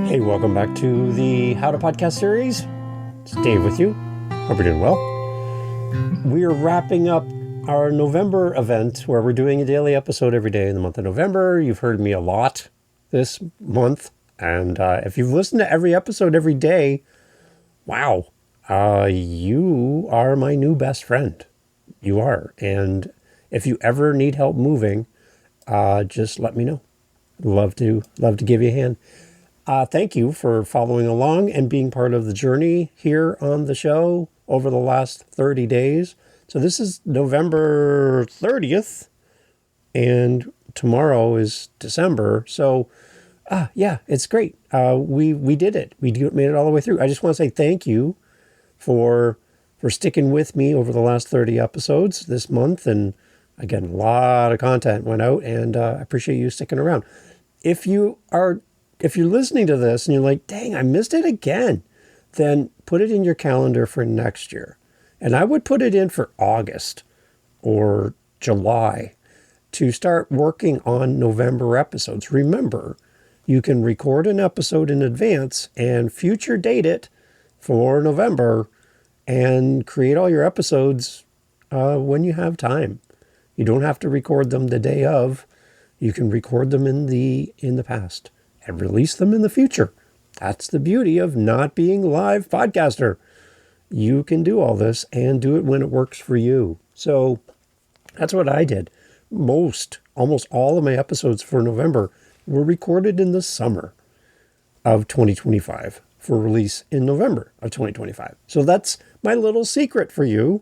Hey, welcome back to the How to Podcast series. It's Dave with you. Hope you're doing well. We are wrapping up our November event where we're doing a daily episode every day in the month of November. You've heard me a lot this month. And if you've listened to every episode every day, wow, you are my new best friend. You are. And if you ever need help moving, just let me know. Love to give you a hand. Thank you for following along and being part of the journey here on the show over the last 30 days. So this is November 30th and tomorrow is December. So yeah, it's great. We did it. Made it all the way through. I just want to say thank you for sticking with me over the last 30 episodes this month. And again, a lot of content went out and I appreciate you sticking around. If you're listening to this and you're like, dang, I missed it again, then put it in your calendar for next year. And I would put it in for August or July to start working on November episodes. Remember, you can record an episode in advance and future date it for November and create all your episodes when you have time. You don't have to record them the day of. You can record them in the past and release them in the future. That's the beauty of not being a live podcaster. You can do all this and do it when it works for you. So that's what I did. Almost all of my episodes for November were recorded in the summer of 2025 for release in November of 2025. So that's my little secret for you.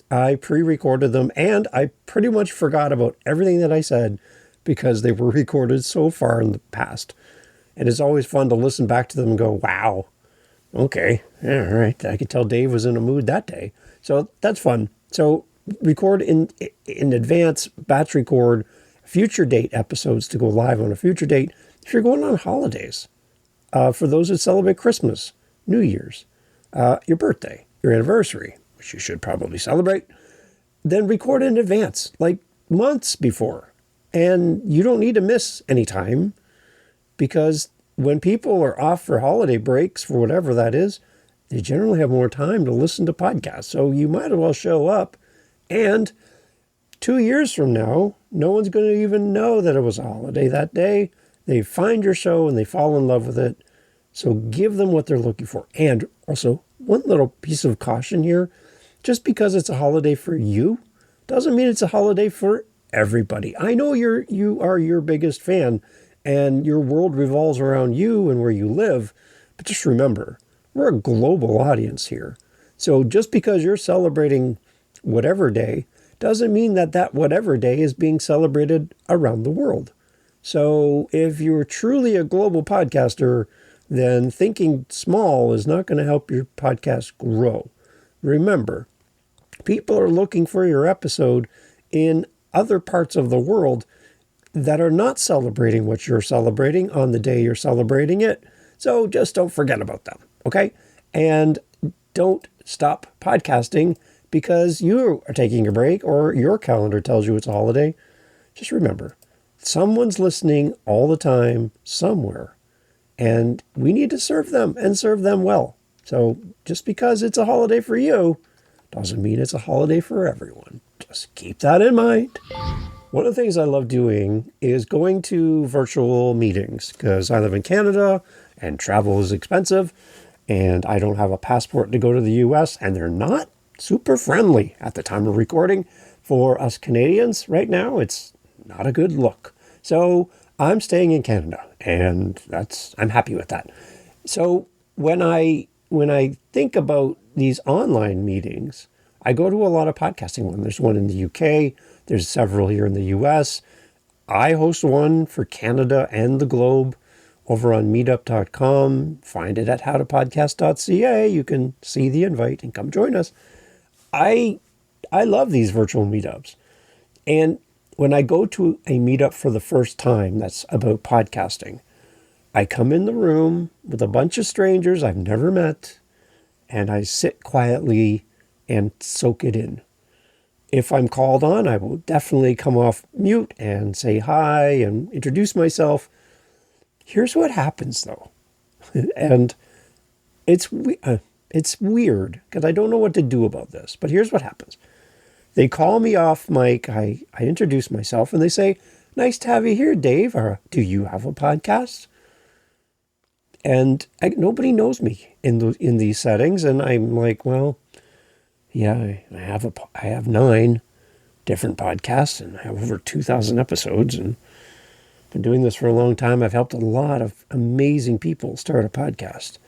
I pre-recorded them and I pretty much forgot about everything that I said because they were recorded so far in the past. And it's always fun to listen back to them and go, wow, okay, yeah, all right. I could tell Dave was in a mood that day. So that's fun. So record in advance, batch record future date episodes to go live on a future date. If you're going on holidays, for those that celebrate Christmas, New Year's, your birthday, your anniversary, which you should probably celebrate, then record in advance, like months before. And you don't need to miss any time. Because when people are off for holiday breaks, for whatever that is, they generally have more time to listen to podcasts. So you might as well show up. And 2 years from now, no one's going to even know that it was a holiday that day. They find your show and they fall in love with it. So give them what they're looking for. And also, one little piece of caution here, just because it's a holiday for you doesn't mean it's a holiday for everybody. I know you are your biggest fan, and your world revolves around you and where you live. But just remember, we're a global audience here. So just because you're celebrating whatever day doesn't mean that whatever day is being celebrated around the world. So if you're truly a global podcaster, then thinking small is not going to help your podcast grow. Remember, people are looking for your episode in other parts of the world that are not celebrating what you're celebrating on the day you're celebrating it. So just don't forget about them, okay? And don't stop podcasting because you are taking a break or your calendar tells you it's a holiday. Just remember, someone's listening all the time somewhere, and we need to serve them and serve them well. So just because it's a holiday for you doesn't mean it's a holiday for everyone. Just keep that in mind. One of the things I love doing is going to virtual meetings because I live in Canada and travel is expensive and I don't have a passport to go to the US and they're not super friendly at the time of recording for us Canadians right now. It's not a good look. So I'm staying in Canada and I'm happy with that. So when I think about these online meetings, I go to a lot of podcasting ones. There's one in the UK. There's several here in the US. I host one for Canada and the globe over on meetup.com. Find it at howtopodcast.ca. You can see the invite and come join us. I love these virtual meetups. And when I go to a meetup for the first time that's about podcasting, I come in the room with a bunch of strangers I've never met, and I sit quietly and soak it in. If I'm called on, I will definitely come off mute and say hi and introduce myself. Here's what happens, though. And it's weird because I don't know what to do about this. But here's what happens. They call me off mic. I introduce myself and they say, "Nice to have you here, Dave. Or, do you have a podcast?" And nobody knows me in these settings. And I'm like, well, yeah, I have 9 different podcasts and I have over 2,000 episodes and been doing this for a long time. I've helped a lot of amazing people start a podcast.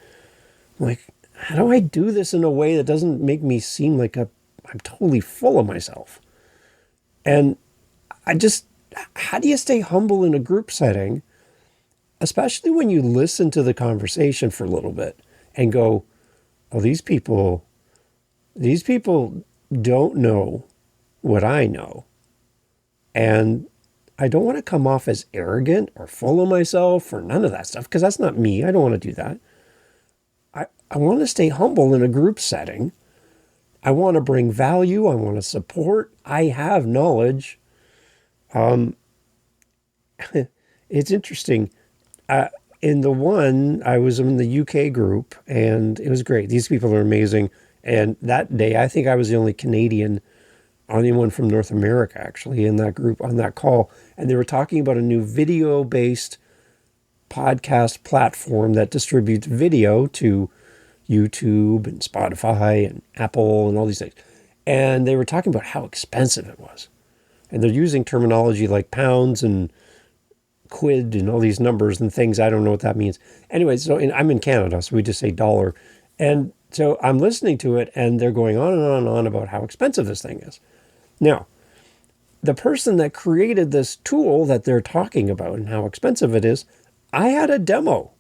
I'm like, how do I do this in a way that doesn't make me seem like I'm totally full of myself? And how do you stay humble in a group setting, especially when you listen to the conversation for a little bit and go, oh, these people don't know what I know. And I don't want to come off as arrogant or full of myself or none of that stuff, because that's not me. I don't want to do that. I want to stay humble in a group setting. I want to bring value. I want to support. I have knowledge. It's interesting. In the one, I was in the UK group, and it was great. These people are amazing. And that day, I think I was the only Canadian, only one from North America, actually, in that group on that call. And they were talking about a new video-based podcast platform that distributes video to YouTube and Spotify and Apple and all these things. And they were talking about how expensive it was. And they're using terminology like pounds and quid and all these numbers and things. I don't know what that means. Anyway, so I'm in Canada, so we just say dollar. And so I'm listening to it, and they're going on and on and on about how expensive this thing is. Now, the person that created this tool that they're talking about and how expensive it is, I had a demo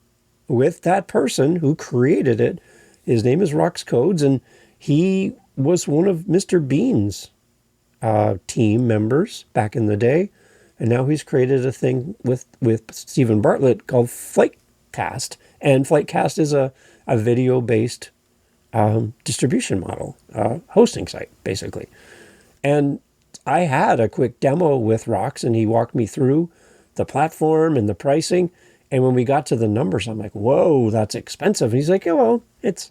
with that person who created it. His name is Rox Codes, and he was one of Mr. Bean's team members back in the day. And now he's created a thing with Stephen Bartlett called Flightcast. And Flightcast is a video-based distribution model, hosting site, basically. And I had a quick demo with Rox, and he walked me through the platform and the pricing. And when we got to the numbers, I'm like, whoa, that's expensive. And he's like, yeah, well, it's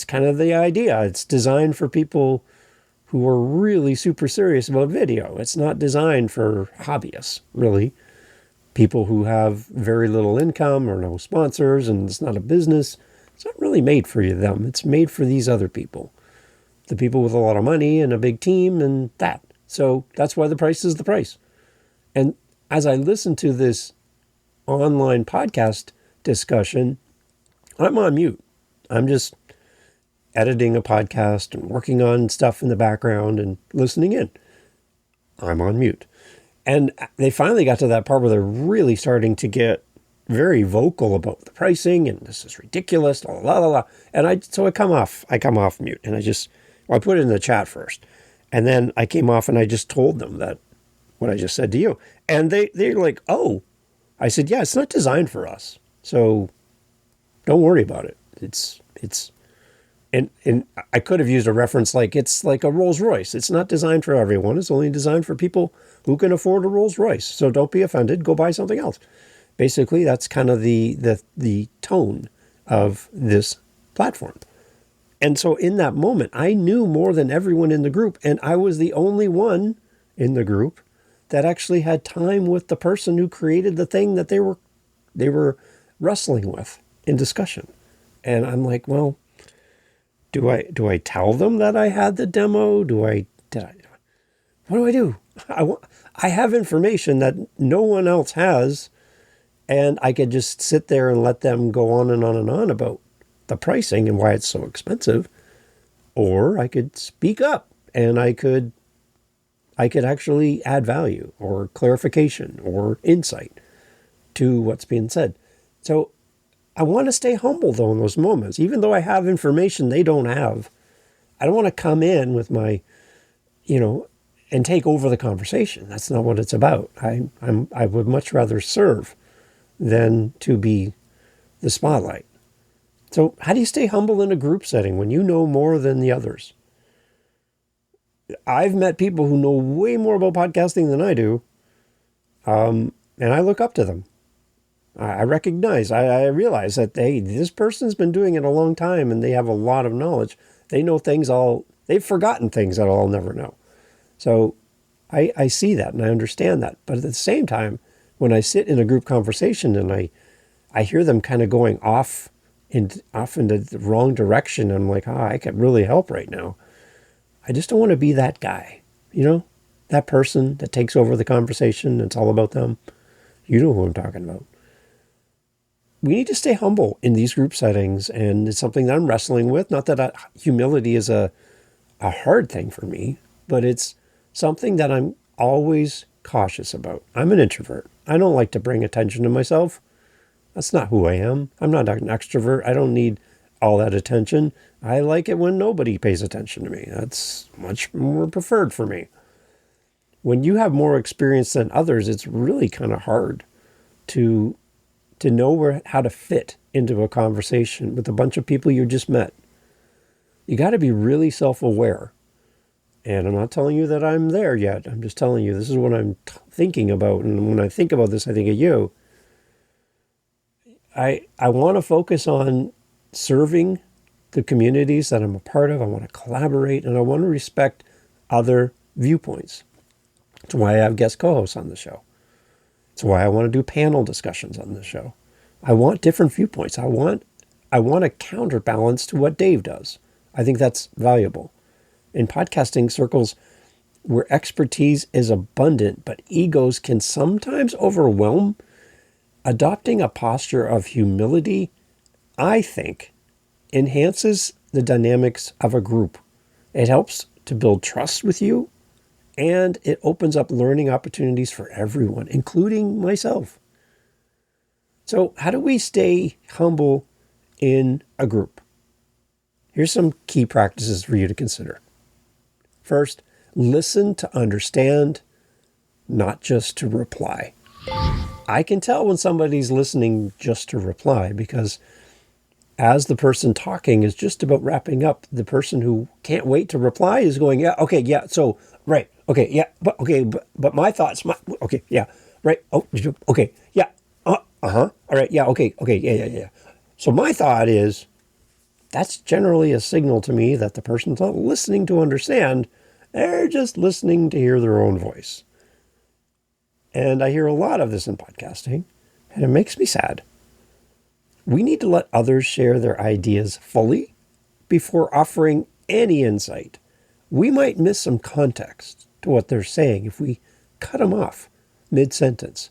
kind of the idea. It's designed for people who are really super serious about video. It's not designed for hobbyists, really. People who have very little income or no sponsors, and it's not a business. It's not really made for them. It's made for these other people. The people with a lot of money and a big team and that. So that's why the price is the price. And as I listen to this online podcast discussion, I'm on mute. I'm just editing a podcast and working on stuff in the background and listening in. I'm on mute. And they finally got to that part where they're really starting to get very vocal about the pricing and this is ridiculous, la la la la. And I come off mute, and I put it in the chat first. And then I came off and I just told them that what I just said to you. And they're like, oh. I said, yeah, it's not designed for us. So don't worry about it. And I could have used a reference like it's like a Rolls Royce. It's not designed for everyone. It's only designed for people who can afford a Rolls Royce. So don't be offended. Go buy something else. Basically, that's kind of the tone of this platform. And so in that moment, I knew more than everyone in the group. And I was the only one in the group that actually had time with the person who created the thing that they were wrestling with in discussion. And I'm like, well, do I tell them that I had the demo? What do I do? I have information that no one else has, and I could just sit there and let them go on and on and on about the pricing and why it's so expensive. Or I could speak up and I could actually add value or clarification or insight to what's being said. So I want to stay humble, though, in those moments. Even though I have information they don't have, I don't want to come in with my, and take over the conversation. That's not what it's about. I would much rather serve than to be the spotlight. So how do you stay humble in a group setting when you know more than the others? I've met people who know way more about podcasting than I do, and I look up to them. I recognize, I realize that, hey, this person's been doing it a long time and they have a lot of knowledge. They know they've forgotten things that I'll never know. So I see that and I understand that. But at the same time, when I sit in a group conversation and I hear them kind of going off into the wrong direction, I'm like, I could really help right now. I just don't want to be that guy, that person that takes over the conversation. It's all about them. You know who I'm talking about. We need to stay humble in these group settings, and it's something that I'm wrestling with. Not that humility is a hard thing for me, but it's something that I'm always cautious about. I'm an introvert. I don't like to bring attention to myself. That's not who I am. I'm not an extrovert. I don't need all that attention. I like it when nobody pays attention to me. That's much more preferred for me. When you have more experience than others, it's really kind of hard to know how to fit into a conversation with a bunch of people you just met. You got to be really self-aware. And I'm not telling you that I'm there yet. I'm just telling you this is what I'm thinking about. And when I think about this, I think of you. I want to focus on serving the communities that I'm a part of. I want to collaborate and I want to respect other viewpoints. That's why I have guest co-hosts on the show. It's why I want to do panel discussions on this show. I want different viewpoints. I want a counterbalance to what Dave does. I think that's valuable. In podcasting circles where expertise is abundant, but egos can sometimes overwhelm, adopting a posture of humility, I think, enhances the dynamics of a group. It helps to build trust with you, and it opens up learning opportunities for everyone, including myself. So how do we stay humble in a group? Here's some key practices for you to consider. First, listen to understand, not just to reply. I can tell when somebody's listening just to reply because as the person talking is just about wrapping up, the person who can't wait to reply is going, yeah, okay, yeah, so, right, okay, but my thoughts, okay, yeah, right, oh, okay, yeah, all right, yeah, okay, yeah. So my thought is, that's generally a signal to me that the person's not listening to understand, they're just listening to hear their own voice. And I hear a lot of this in podcasting, and it makes me sad. We need to let others share their ideas fully before offering any insight. We might miss some context to what they're saying if we cut them off mid-sentence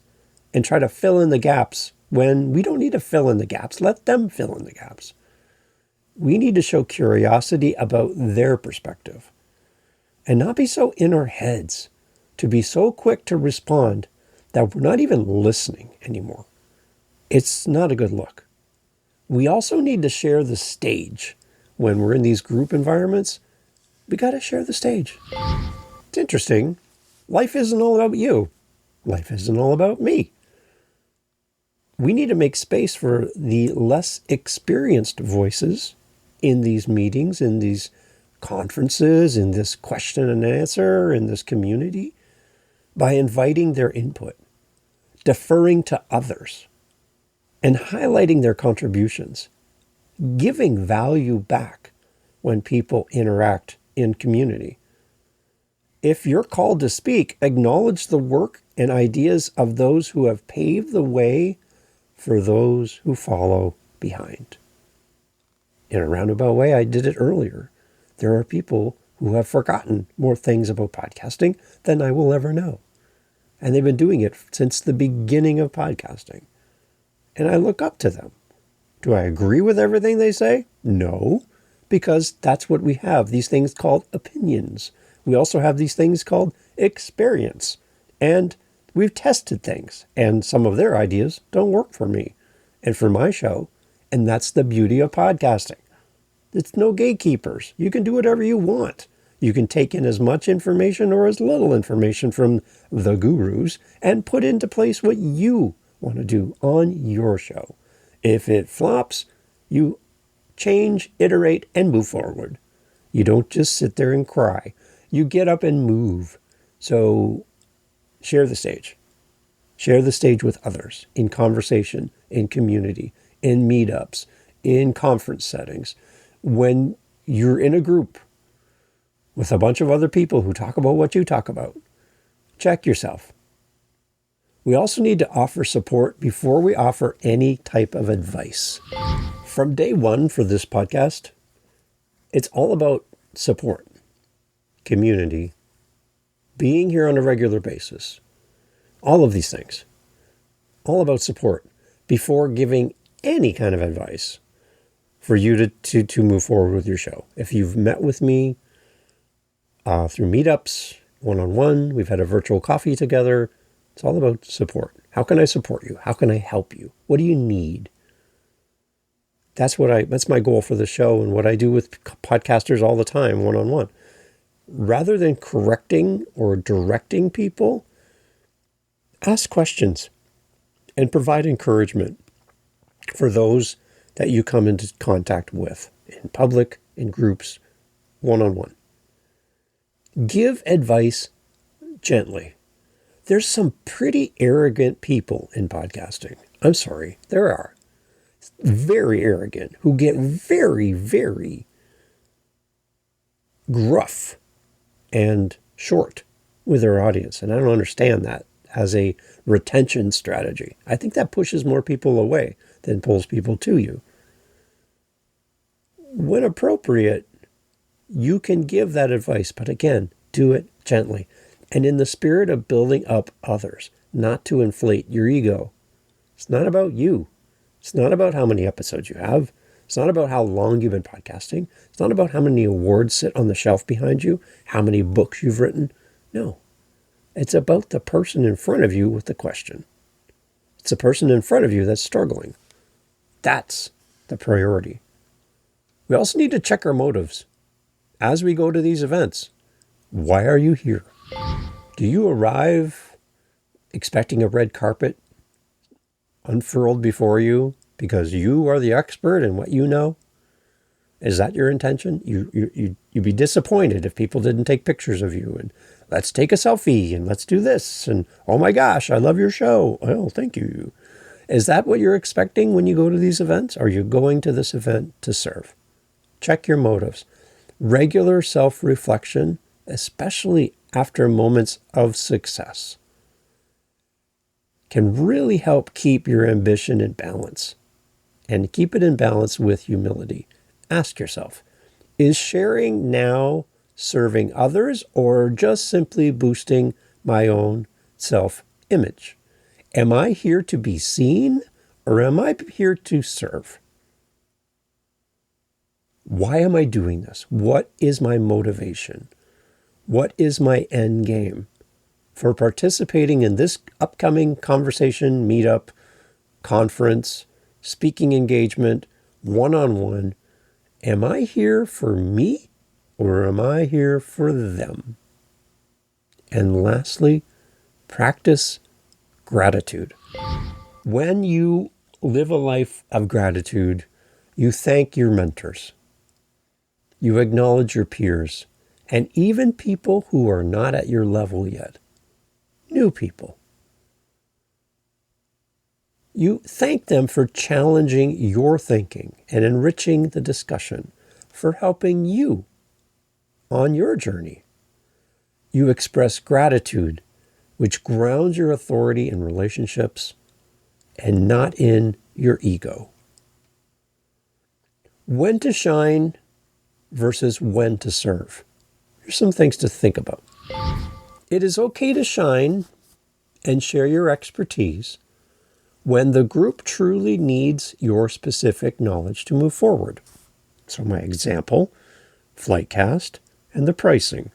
and try to fill in the gaps when we don't need to fill in the gaps. Let them fill in the gaps. We need to show curiosity about their perspective and not be so in our heads, to be so quick to respond that we're not even listening anymore. It's not a good look. We also need to share the stage. When we're in these group environments, we got to share the stage. It's interesting. Life isn't all about you. Life isn't all about me. We need to make space for the less experienced voices in these meetings, in these conferences, in this question and answer, in this community, by inviting their input, deferring to others, and highlighting their contributions, giving value back when people interact in community. If you're called to speak, acknowledge the work and ideas of those who have paved the way for those who follow behind. In a roundabout way, I did it earlier. There are people who have forgotten more things about podcasting than I will ever know. And they've been doing it since the beginning of podcasting. And I look up to them. Do I agree with everything they say? No, because that's what we have, these things called opinions. We also have these things called experience. And we've tested things, and some of their ideas don't work for me and for my show. And that's the beauty of podcasting. It's no gatekeepers. You can do whatever you want. You can take in as much information or as little information from the gurus and put into place what you want to do on your show. If it flops, you change, iterate, and move forward. You don't just sit there and cry. You get up and move. So share the stage. Share the stage with others in conversation, in community, in meetups, in conference settings. When you're in a group with a bunch of other people who talk about what you talk about, check yourself. We also need to offer support before we offer any type of advice. From day one for this podcast, it's all about support, community, being here on a regular basis, all of these things, all about support before giving any kind of advice for you to move forward with your show. If you've met with me through meetups, one-on-one, we've had a virtual coffee together, it's all about support. How can I support you? How can I help you? What do you need? That's my goal for the show and what I do with podcasters all the time, one-on-one. Rather than correcting or directing people, ask questions and provide encouragement for those that you come into contact with in public, in groups, one-on-one. Give advice gently. There's some pretty arrogant people in podcasting. I'm sorry, there are. Very arrogant, who get very, very gruff and short with their audience. And I don't understand that as a retention strategy. I think that pushes more people away than pulls people to you. When appropriate, you can give that advice, but again, do it gently and in the spirit of building up others, not to inflate your ego. It's not about you. It's not about how many episodes you have. It's not about how long you've been podcasting. It's not about how many awards sit on the shelf behind you, how many books you've written. No, it's about the person in front of you with the question. It's the person in front of you that's struggling. That's the priority. We also need to check our motives as we go to these events. Why are you here? Do you arrive expecting a red carpet unfurled before you because you are the expert in what you know? Is that your intention? You'd be disappointed if people didn't take pictures of you and let's take a selfie and let's do this and oh my gosh, I love your show. Oh, thank you. Is that what you're expecting when you go to these events? Are you going to this event to serve? Check your motives. Regular self-reflection, especially after moments of success, can really help keep your ambition in balance and keep it in balance with humility. Ask yourself, is sharing now serving others or just simply boosting my own self-image? Am I here to be seen or am I here to serve? Why am I doing this? What is my motivation? What is my end game for participating in this upcoming conversation, meetup, conference, speaking engagement, one-on-one? Am I here for me or am I here for them? And lastly, practice gratitude. When you live a life of gratitude, you thank your mentors. You acknowledge your peers and even people who are not at your level yet. New people. You thank them for challenging your thinking and enriching the discussion, for helping you on your journey. You express gratitude, which grounds your authority in relationships and not in your ego. When to shine versus when to serve. Here's some things to think about. It is okay to shine and share your expertise when the group truly needs your specific knowledge to move forward. So my example, Flightcast and the pricing,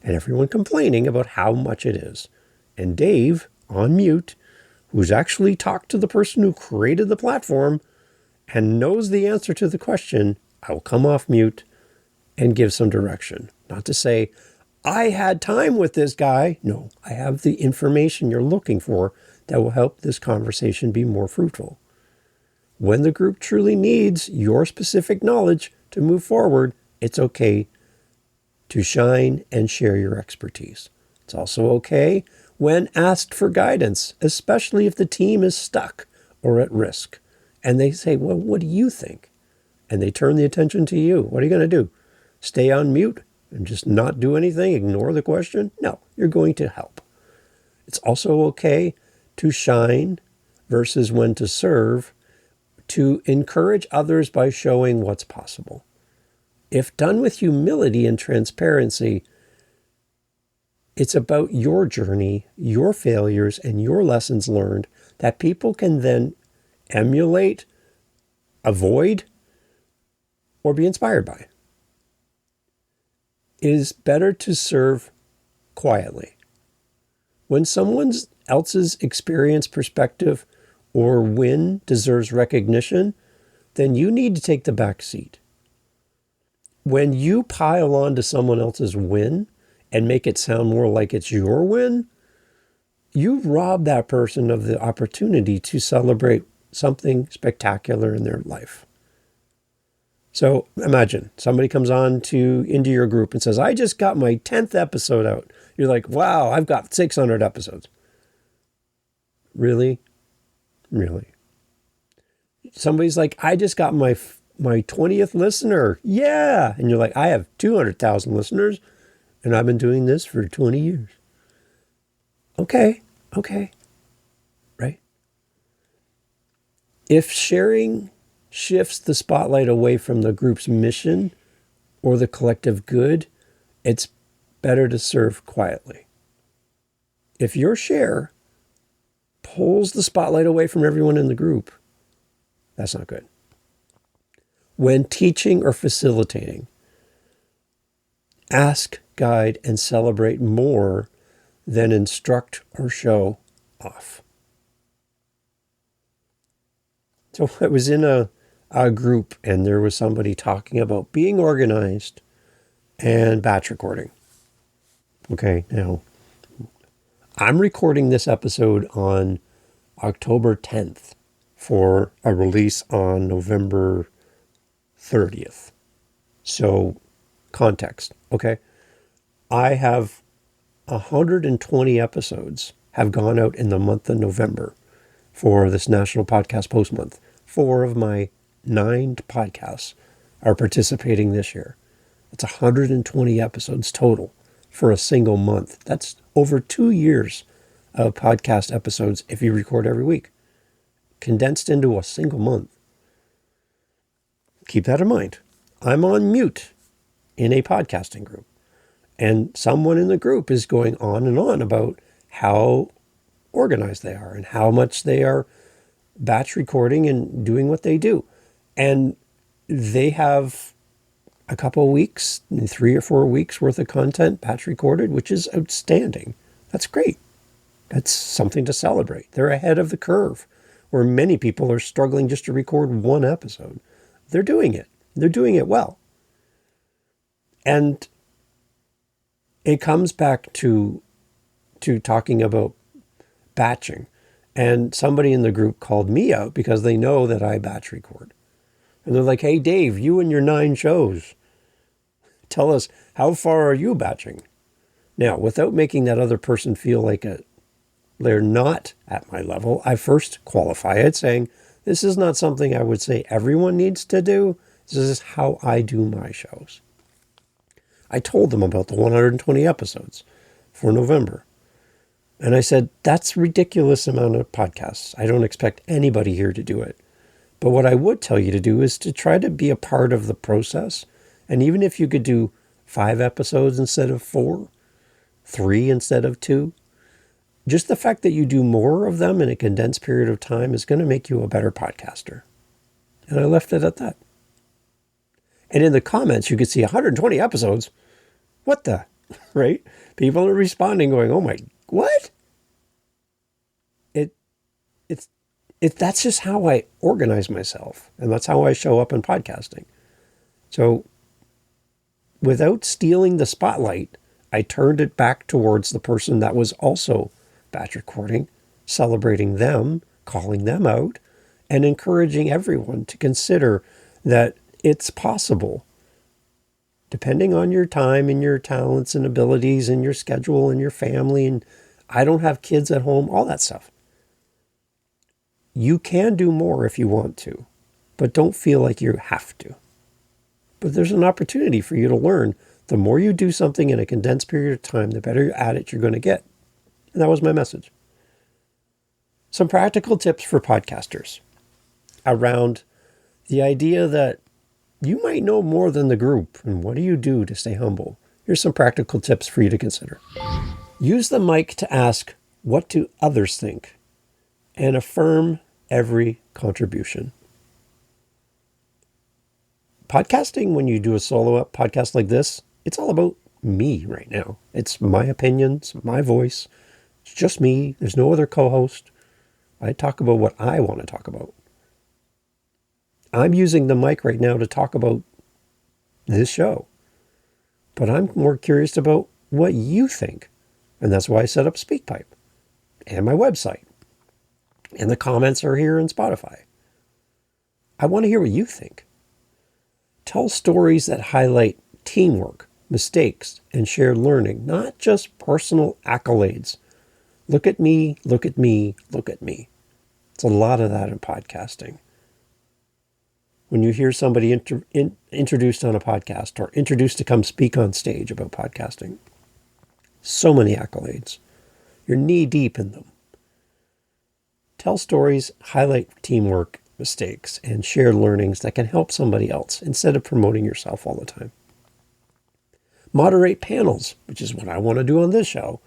and everyone complaining about how much it is. And Dave, on mute, who's actually talked to the person who created the platform and knows the answer to the question, I will come off mute and give some direction. Not to say, I had time with this guy. No, I have the information you're looking for that will help this conversation be more fruitful. When the group truly needs your specific knowledge to move forward, it's okay to shine and share your expertise. It's also okay when asked for guidance, especially if the team is stuck or at risk. And they say, well, what do you think? And they turn the attention to you. What are you going to do? Stay on mute and just not do anything? Ignore the question? No, you're going to help. It's also okay to shine versus when to serve, to encourage others by showing what's possible. If done with humility and transparency, it's about your journey, your failures, and your lessons learned that people can then emulate, avoid, or be inspired by. It is better to serve quietly. When someone else's experience, perspective, or win deserves recognition, then you need to take the back seat. When you pile on to someone else's win and make it sound more like it's your win, you rob that person of the opportunity to celebrate something spectacular in their life. So imagine somebody comes on into your group and says, I just got my 10th episode out. You're like, wow, I've got 600 episodes. Really? Really? Somebody's like, I just got my 20th listener. Yeah. And you're like, I have 200,000 listeners and I've been doing this for 20 years. Okay. Right? If sharing shifts the spotlight away from the group's mission or the collective good, it's better to serve quietly. If your share pulls the spotlight away from everyone in the group, that's not good. When teaching or facilitating, ask, guide, and celebrate more than instruct or show off. So I was in a group and there was somebody talking about being organized and batch recording. Okay, now I'm recording this episode on October 10th for a release on November 30th. So context, okay? I have 120 episodes have gone out in the month of November for this National Podcast Post Month. 4 of my 9 podcasts are participating this year. It's 120 episodes total for a single month. That's over 2 years of podcast episodes if you record every week, condensed into a single month. Keep that in mind. I'm on mute in a podcasting group, and someone in the group is going on and on about how organized they are and how much they are batch recording and doing what they do. And they have a couple of weeks, 3 or 4 weeks worth of content batch recorded, which is outstanding. That's great. That's something to celebrate. They're ahead of the curve, where many people are struggling just to record 1 episode. They're doing it. They're doing it well. And it comes back to talking about batching. And somebody in the group called me out because they know that I batch record. And they're like, hey, Dave, you and your 9 shows, tell us, how far are you batching? Now, without making that other person feel like they're not at my level, I first qualify it saying, this is not something I would say everyone needs to do. This is how I do my shows. I told them about the 120 episodes for November. And I said, that's a ridiculous amount of podcasts. I don't expect anybody here to do it. But what I would tell you to do is to try to be a part of the process. And even if you could do 5 episodes instead of 4, 3 instead of 2, just the fact that you do more of them in a condensed period of time is going to make you a better podcaster. And I left it at that. And in the comments, you could see 120 episodes. What the? Right? People are responding going, oh my, what? That's just how I organize myself. And that's how I show up in podcasting. So without stealing the spotlight, I turned it back towards the person that was also batch recording, celebrating them, calling them out, and encouraging everyone to consider that it's possible, depending on your time and your talents and abilities and your schedule and your family and I don't have kids at home, all that stuff. You can do more if you want to, but don't feel like you have to. But there's an opportunity for you to learn. The more you do something in a condensed period of time, the better at it you're going to get. And that was my message. Some practical tips for podcasters around the idea that you might know more than the group. And what do you do to stay humble? Here's some practical tips for you to consider. Use the mic to ask, what do others think? And affirm every contribution. Podcasting, when you do a solo podcast like this, it's all about me right now. It's my opinions, my voice. It's just me. There's no other co-host. I talk about what I want to talk about. I'm using the mic right now to talk about this show. But I'm more curious about what you think. And that's why I set up SpeakPipe and my website. And the comments are here in Spotify. I want to hear what you think. Tell stories that highlight teamwork, mistakes, and shared learning, not just personal accolades. Look at me, look at me, look at me. It's a lot of that in podcasting. When you hear somebody introduced on a podcast or introduced to come speak on stage about podcasting, so many accolades. You're knee deep in them. Tell stories, highlight teamwork, mistakes, and shared learnings that can help somebody else instead of promoting yourself all the time. Moderate panels, which is what I want to do on this show,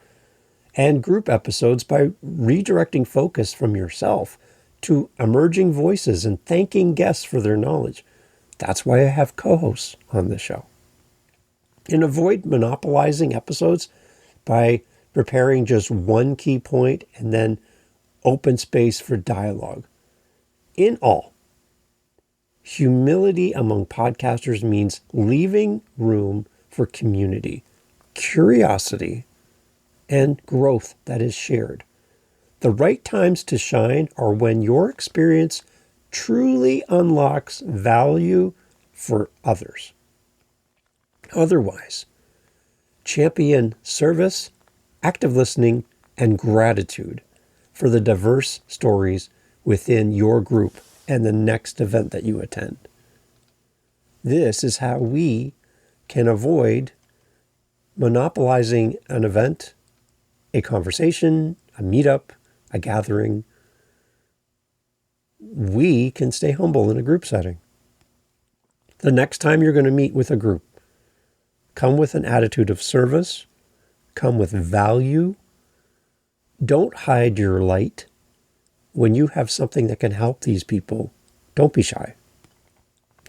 and group episodes by redirecting focus from yourself to emerging voices and thanking guests for their knowledge. That's why I have co-hosts on this show. And avoid monopolizing episodes by preparing just one key point and then open space for dialogue. In all, humility among podcasters means leaving room for community, curiosity, and growth that is shared. The right times to shine are when your experience truly unlocks value for others. Otherwise, champion service, active listening, and gratitude for the diverse stories within your group and the next event that you attend. This is how we can avoid monopolizing an event, a conversation, a meetup, a gathering. We can stay humble in a group setting. The next time you're going to meet with a group, come with an attitude of service, come with value. Don't hide your light. When you have something that can help these people, don't be shy.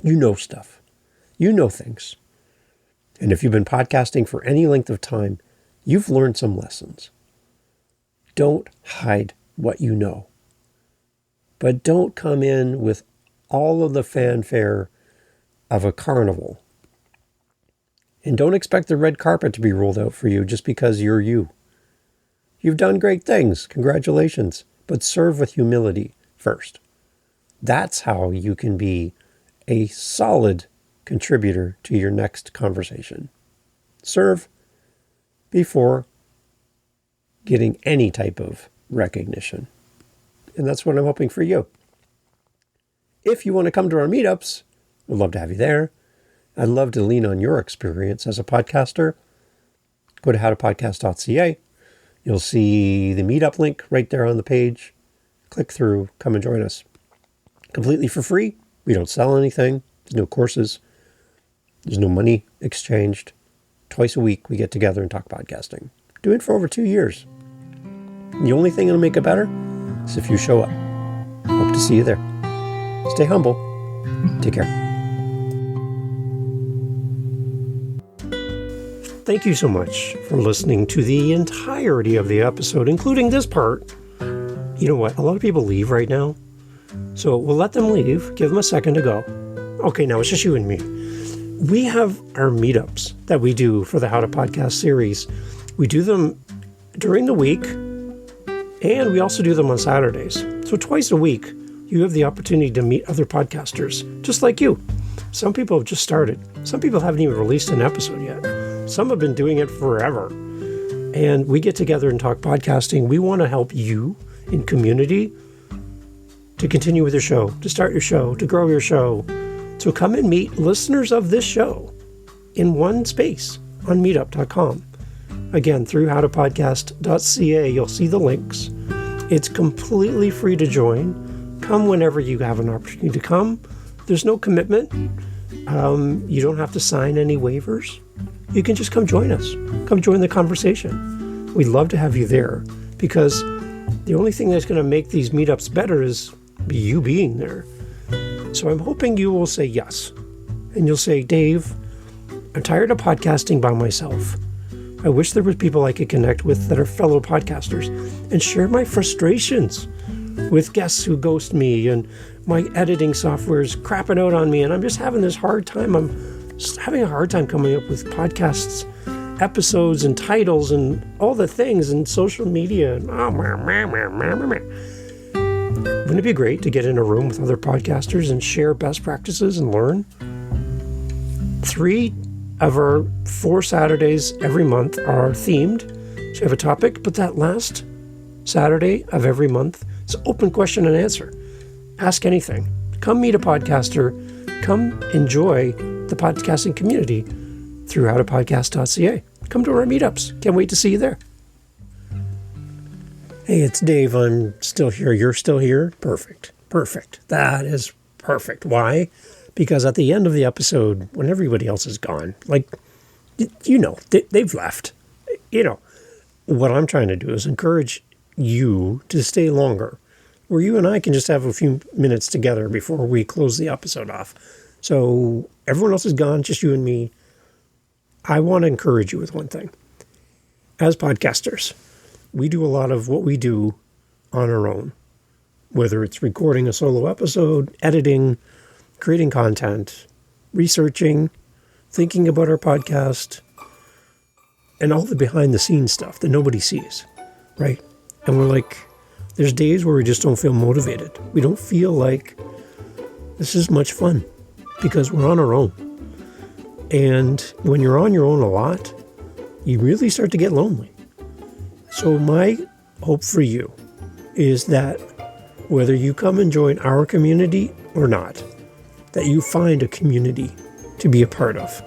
You know stuff. You know things. And if you've been podcasting for any length of time, you've learned some lessons. Don't hide what you know. But don't come in with all of the fanfare of a carnival. And don't expect the red carpet to be rolled out for you just because you're you. You've done great things. Congratulations. But serve with humility first. That's how you can be a solid contributor to your next conversation. Serve before getting any type of recognition. And that's what I'm hoping for you. If you want to come to our meetups, we'd love to have you there. I'd love to lean on your experience as a podcaster. Go to howtopodcast.ca. You'll see the meetup link right there on the page. Click through, come and join us. Completely for free. We don't sell anything. There's no courses. There's no money exchanged. Twice a week we get together and talk podcasting. Doing it for over 2 years. The only thing that'll make it better is if you show up. Hope to see you there. Stay humble. Take care. Thank you so much for listening to the entirety of the episode, including this part. You know what? A lot of people leave right now. So we'll let them leave. Give them a second to go. Okay, now it's just you and me. We have our meetups that we do for the How to Podcast series. We do them during the week, and we also do them on Saturdays. So twice a week, you have the opportunity to meet other podcasters, just like you. Some people have just started. Some people haven't even released an episode yet. Some have been doing it forever. And we get together and talk podcasting. We want to help you in community to continue with your show, to start your show, to grow your show. So come and meet listeners of this show in one space on meetup.com. Again, through howtopodcast.ca, you'll see the links. It's completely free to join. Come whenever you have an opportunity to come. There's no commitment. You don't have to sign any waivers. You can just come join us. Come join the conversation. We'd love to have you there, because the only thing that's going to make these meetups better is you being there. So I'm hoping you will say yes. And you'll say, Dave, I'm tired of podcasting by myself. I wish there were people I could connect with that are fellow podcasters and share my frustrations with guests who ghost me, and my editing software is crapping out on me, and I'm just having this hard time. I'm just having a hard time coming up with podcasts, episodes, and titles, and all the things, and social media. And wouldn't it be great to get in a room with other podcasters and share best practices and learn? 3 of our 4 Saturdays every month are themed. So you have a topic, but that last Saturday of every month is open question and answer. Ask anything. Come meet a podcaster. Come enjoy the podcasting community through howtopodcast.ca. Come to our meetups. Can't wait to see you there. Hey, it's Dave. I'm still here. You're still here? Perfect. That is perfect. Why? Because at the end of the episode, when everybody else is gone, they've left. What I'm trying to do is encourage you to stay longer, where you and I can just have a few minutes together before we close the episode off. So everyone else is gone, just you and me. I want to encourage you with one thing. As podcasters, we do a lot of what we do on our own, whether it's recording a solo episode, editing, creating content, researching, thinking about our podcast, and all the behind the scenes stuff that nobody sees, right? And we're like, there's days where we just don't feel motivated. We don't feel like this is much fun because we're on our own. And when you're on your own a lot, you really start to get lonely. So my hope for you is that whether you come and join our community or not, that you find a community to be a part of.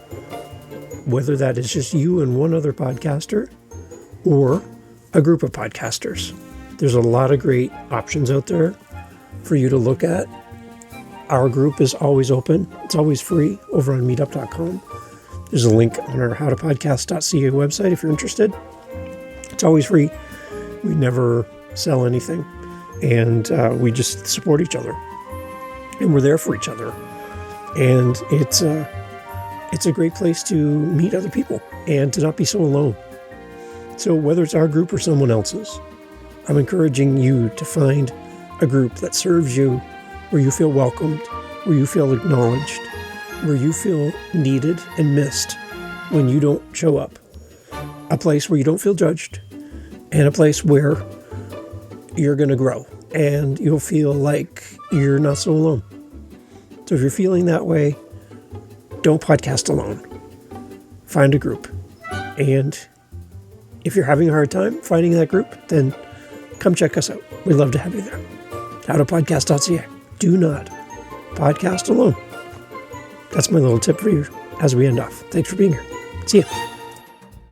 Whether that is just you and one other podcaster or a group of podcasters. There's a lot of great options out there for you to look at. Our group is always open. It's always free over on meetup.com. There's a link on our howtopodcast.ca website if you're interested. It's always free. We never sell anything. And we just support each other. And we're there for each other. And it's a great place to meet other people and to not be so alone. So whether it's our group or someone else's, I'm encouraging you to find a group that serves you, where you feel welcomed, where you feel acknowledged, where you feel needed and missed when you don't show up. A place where you don't feel judged, and a place where you're going to grow and you'll feel like you're not so alone. So if you're feeling that way, don't podcast alone. Find a group. And if you're having a hard time finding that group, then come check us out. We'd love to have you there. howtopodcast.ca. Do not podcast alone. That's my little tip for you as we end off. Thanks for being here. See ya.